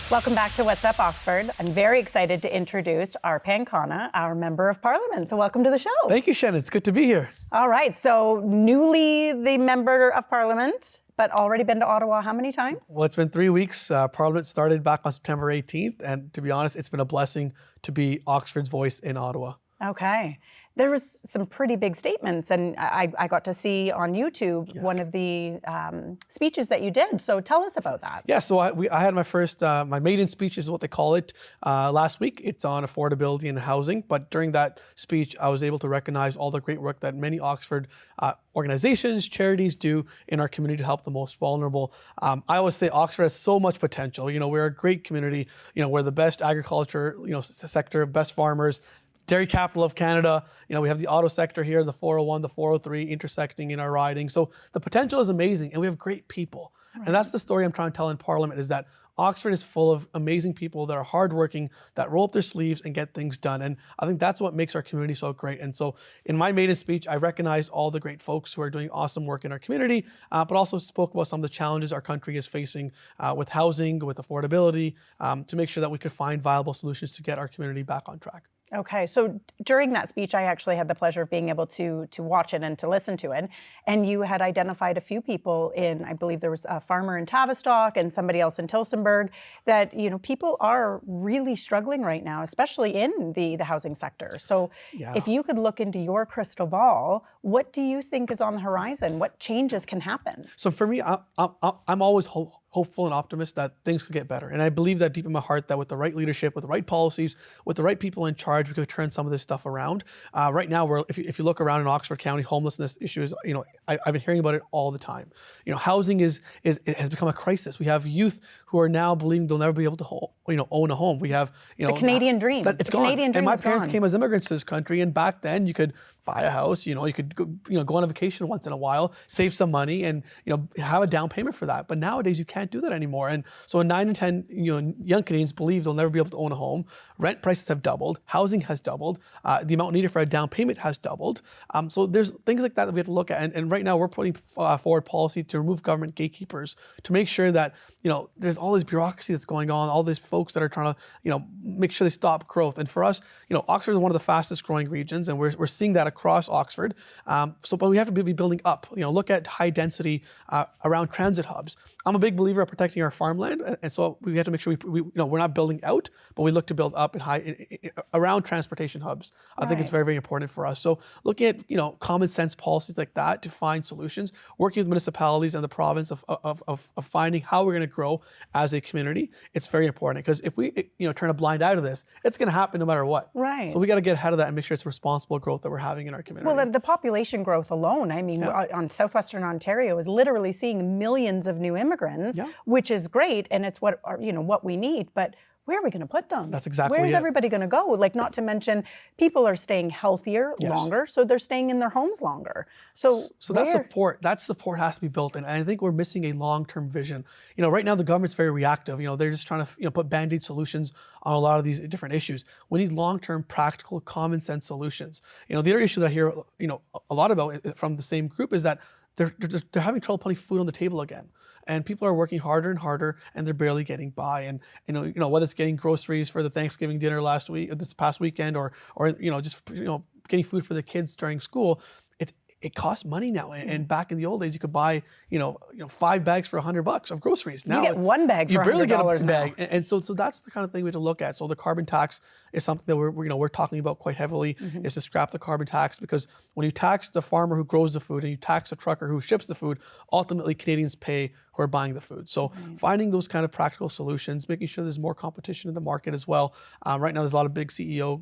Welcome back to What's Up Oxford. I'm very excited to introduce Arpan Khanna, our Member of Parliament. So welcome to the show. Thank you, Shannon. It's good to be here. All right. So newly the Member of Parliament, but already been to Ottawa how many times? Well, it's been 3 weeks. Parliament started back on September 18th. And to be honest, it's been a blessing to be Oxford's voice in Ottawa. Okay. There was some pretty big statements, and I got to see on YouTube one of the speeches that you did. So tell us about that. Yeah, so I had my first, my maiden speech is what they call it, last week. It's on affordability and housing. But during that speech, I was able to recognize all the great work that many Oxford organizations, charities do in our community to help the most vulnerable. I always say Oxford has so much potential. You know, we're a great community. You know, we're the best agriculture, sector, best farmers, dairy capital of Canada. You know, we have the auto sector here, the 401, the 403 intersecting in our riding. So the potential is amazing, and we have great people. Right. And that's the story I'm trying to tell in Parliament, is that Oxford is full of amazing people that are hardworking, that roll up their sleeves and get things done. And I think that's what makes our community so great. And so in my maiden speech, I recognized all the great folks who are doing awesome work in our community, but also spoke about some of the challenges our country is facing with housing, with affordability, to make sure that we could find viable solutions to get our community back on track. Okay, so during that speech, I actually had the pleasure of being able to watch it and to listen to it. And you had identified a few people in, I believe there was a farmer in Tavistock and somebody else in Tillsonburg, that, you know, people are really struggling right now, especially in the housing sector. So if you could look into your crystal ball, what do you think is on the horizon? What changes can happen? So for me, I'm always hopeful and optimist that things could get better. And I believe that deep in my heart that with the right leadership, with the right policies, with the right people in charge, we could turn some of this stuff around. Right now, if you look around in Oxford County, homelessness issues, you know, I've been hearing about it all the time. You know, housing it has become a crisis. We have youth who are now believing they'll never be able to own a home. We have, you know, the Canadian dream. It's gone. And my parents came as immigrants to this country, and back then you could buy a house, you could go on a vacation once in a while, save some money, and have a down payment for that. But nowadays you can't do that anymore. And so 9 in 10 young Canadians believe they'll never be able to own a home. Rent prices have doubled, housing has doubled, the amount needed for a down payment has doubled. So there's things like that we have to look at. And right now we're putting forward policy to remove government gatekeepers, to make sure that there's all this bureaucracy that's going on, all these folks that are trying to make sure they stop growth. And for us, Oxford is one of the fastest growing regions, and we're seeing that across Oxford. But we have to be building up. Look at high density around transit hubs. I'm a big believer of protecting our farmland, and so we have to make sure we're not building out, but we look to build up around transportation hubs. I think it's very, very important for us. So looking at common sense policies like that to find solutions, working with municipalities and the province of finding how we're going to grow as a community, it's very important, because if we turn a blind eye to this, it's going to happen no matter what. Right. So we got to get ahead of that and make sure it's responsible growth that we're having in our community. Well, the population growth alone, I mean, on southwestern Ontario is literally seeing millions of new immigrants, which is great, and it's what we need. But where are we going to put them? That's exactly Where's everybody going to go? Like, not to mention, people are staying healthier longer, so they're staying in their homes longer. So that support has to be built in. And I think we're missing a long-term vision. Right now the government's very reactive. They're just trying to put band-aid solutions on a lot of these different issues. We need long-term, practical, common sense solutions. The other issue that I hear a lot about from the same group is that they're having trouble putting food on the table again. And people are working harder and harder, and they're barely getting by. And whether it's getting groceries for the Thanksgiving dinner this past weekend, or just getting food for the kids during school, it costs money now. And back in the old days, you could buy 5 bags for $100 of groceries. Now you get one bag for $100 now. You barely get a bag. And so that's the kind of thing we have to look at. So the carbon tax is something that we're talking about quite heavily, is to scrap the carbon tax, because when you tax the farmer who grows the food and you tax the trucker who ships the food, ultimately Canadians pay who are buying the food. So finding those kind of practical solutions, making sure there's more competition in the market as well. Right now there's a lot of big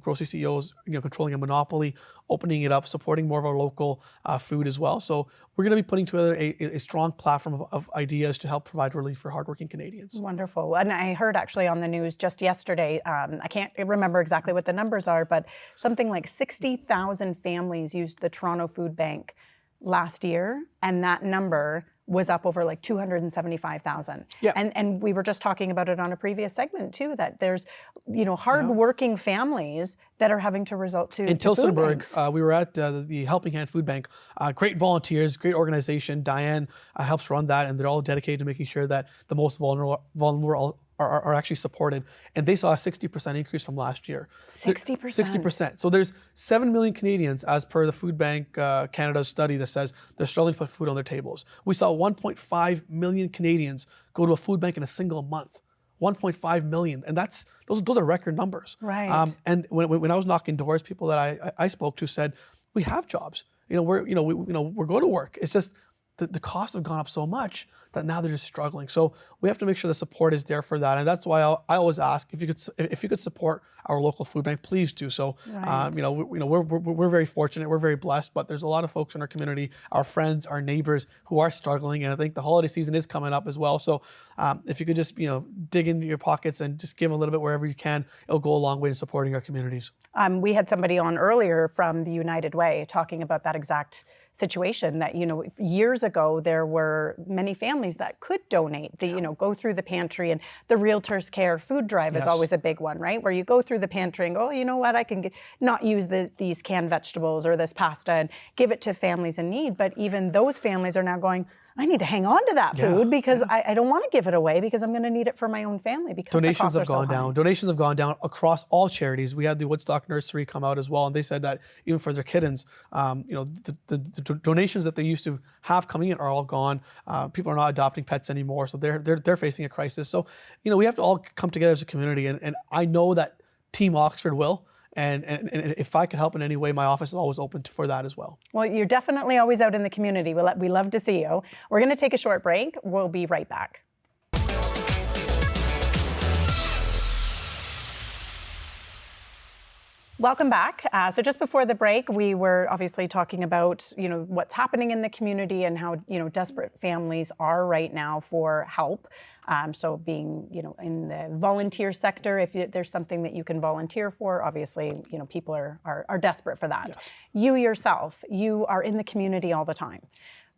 grocery CEOs, controlling a monopoly, opening it up, supporting more of our local food as well. So we're going to be putting together a strong platform of ideas to help provide relief for hardworking Canadians. Wonderful. And I heard actually on the news just yesterday, I can't remember exactly what the numbers are, but something like 60,000 families used the Toronto Food Bank last year, and that number was up over like 275,000. Yeah. And we were just talking about it on a previous segment too, that there's, hard-working families that are having to resort to in Tillsonburg. We were at the Helping Hand Food Bank. Great volunteers, great organization. Diane helps run that, and they're all dedicated to making sure that the most vulnerable are actually supported, and they saw a 60% increase from last year. 60%? 60%. So there's 7 million Canadians, as per the Food Bank Canada's study that says they're struggling to put food on their tables. We saw 1.5 million Canadians go to a food bank in a single month. 1.5 million, and those are record numbers. Right. And when I was knocking doors, people that I spoke to said, we have jobs. We're going to work. It's just the costs have gone up so much that now they're just struggling. So we have to make sure the support is there for that, and that's why I always ask if you could support our local food bank, please do so. Right. We're very fortunate, we're very blessed, but there's a lot of folks in our community, our friends, our neighbors who are struggling, and I think the holiday season is coming up as well. So if you could just dig into your pockets and just give a little bit wherever you can, it'll go a long way in supporting our communities. We had somebody on earlier from the United Way talking about that exact situation, that years ago there were many families that could donate, go through the pantry, and the Realtors Care food drive is always a big one, right? Where you go through the pantry and go, oh, you know what, I can not use these canned vegetables or this pasta and give it to families in need. But even those families are now going, I need to hang on to that food because I don't want to give it away because I'm going to need it for my own family because donations have gone down. Donations have gone down across all charities. We had the Woodstock Nursery come out as well, and they said that even for their kittens, the donations that they used to have coming in are all gone. People are not adopting pets anymore, so they're facing a crisis. So we have to all come together as a community, and I know that Team Oxford will. And if I can help in any way, my office is always open for that as well. Well, you're definitely always out in the community. We love to see you. We're going to take a short break. We'll be right back. Welcome back. So just before the break, we were obviously talking about, what's happening in the community and how, desperate families are right now for help. So being, in the volunteer sector, if there's something that you can volunteer for, obviously, people are desperate for that. Yes. You yourself, you are in the community all the time.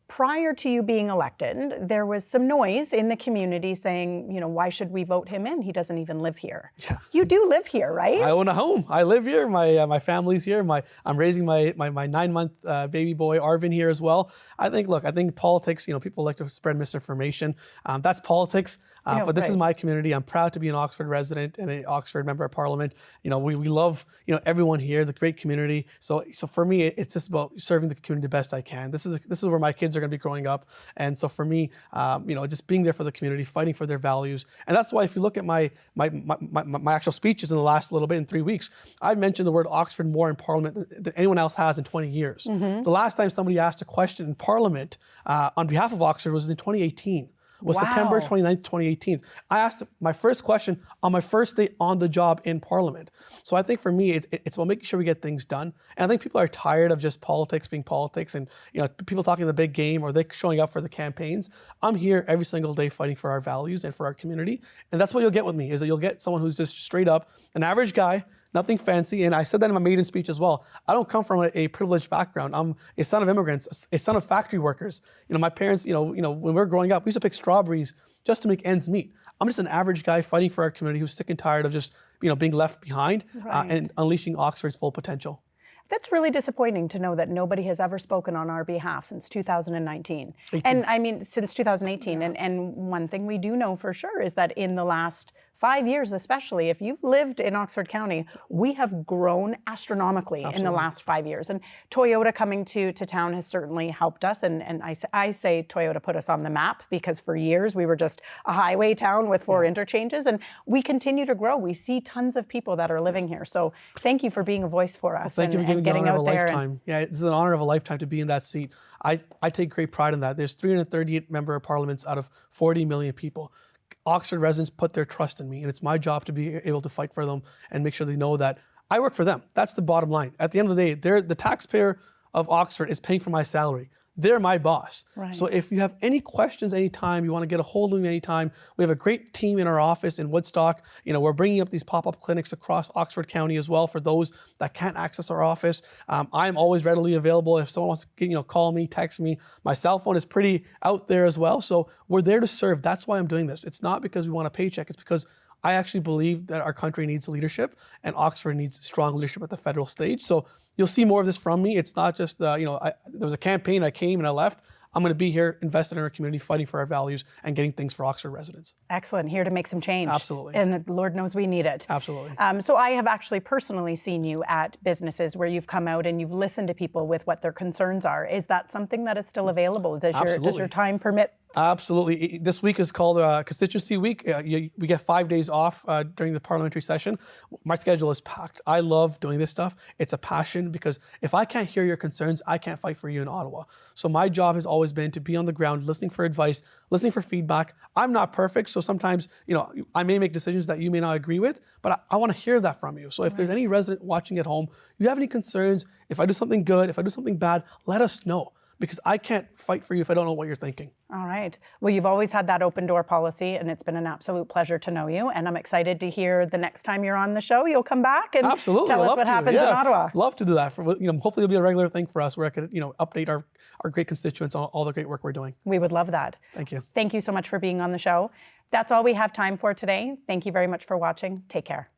Prior to you being elected, there was some noise in the community saying, why should we vote him in? He doesn't even live here. Yeah. You do live here, right? I own a home. I live here. My family's here. I'm raising my 9-month baby boy Arvin here as well. I think politics, people like to spread misinformation. That's politics. But this is my community. I'm proud to be an Oxford resident and an Oxford member of Parliament. We love everyone here, the great community. So for me, it's just about serving the community the best I can. This is where my kids are going to be growing up, and so for me, just being there for the community, fighting for their values, and that's why if you look at my actual speeches in the last little bit in 3 weeks, I've mentioned the word Oxford more in Parliament than anyone else has in 20 years. Mm-hmm. The last time somebody asked a question in Parliament on behalf of Oxford was in 2018. Was September 29th, 2018. I asked my first question on my first day on the job in Parliament. So I think for me, it's about making sure we get things done. And I think people are tired of just politics being politics and people talking the big game or they showing up for the campaigns. I'm here every single day fighting for our values and for our community. And that's what you'll get with me, is that you'll get someone who's just straight up an average guy, nothing fancy. And I said that in my maiden speech as well. I don't come from a privileged background. I'm a son of immigrants, a son of factory workers. My parents, when we were growing up, we used to pick strawberries just to make ends meet. I'm just an average guy fighting for our community who's sick and tired of just, being left behind and unleashing Oxford's full potential. That's really disappointing to know that nobody has ever spoken on our behalf since 2019. And I mean, since 2018. Yeah. And one thing we do know for sure is that in the last 5 years, especially, if you've lived in Oxford County, we have grown astronomically in the last 5 years. And Toyota coming to town has certainly helped us. And I say Toyota put us on the map, because for years we were just a highway town with 4 interchanges, and we continue to grow. We see tons of people that are living here. So thank you for being a voice for us. Well, thank you for giving the honor of a lifetime. Yeah, it's an honor of a lifetime to be in that seat. I take great pride in that. There's 338 member of parliaments out of 40 million people. Oxford residents put their trust in me, and it's my job to be able to fight for them and make sure they know that I work for them. That's the bottom line. At the end of the day, the taxpayer of Oxford is paying for my salary. They're my boss. Right. So if you have any questions anytime, you want to get a hold of me anytime, we have a great team in our office in Woodstock. We're bringing up these pop-up clinics across Oxford County as well for those that can't access our office. I'm always readily available. If someone wants to call me, text me. My cell phone is pretty out there as well. So we're there to serve. That's why I'm doing this. It's not because we want a paycheck. It's because I actually believe that our country needs leadership, and Oxford needs strong leadership at the federal stage. So you'll see more of this from me. It's not just, there was a campaign, I came and I left. I'm going to be here, invested in our community, fighting for our values and getting things for Oxford residents. Excellent. Here to make some change. Absolutely. And Lord knows we need it. Absolutely. So I have actually personally seen you at businesses where you've come out and you've listened to people with what their concerns are. Is that something that is still available? Does your time permit? Absolutely. This week is called Constituency Week. We get 5 days off during the parliamentary session. My schedule is packed. I love doing this stuff. It's a passion because if I can't hear your concerns, I can't fight for you in Ottawa. So my job has always been to be on the ground, listening for advice, listening for feedback. I'm not perfect, so sometimes I may make decisions that you may not agree with, but I want to hear that from you. So if there's any resident watching at home, you have any concerns, if I do something good, if I do something bad, let us know. Because I can't fight for you if I don't know what you're thinking. All right. Well, you've always had that open door policy, and it's been an absolute pleasure to know you. And I'm excited to hear the next time you're on the show, you'll come back and Absolutely. tell us what happens in Ottawa. Love to do that. Hopefully it'll be a regular thing for us where I could update our great constituents on all the great work we're doing. We would love that. Thank you. Thank you so much for being on the show. That's all we have time for today. Thank you very much for watching. Take care.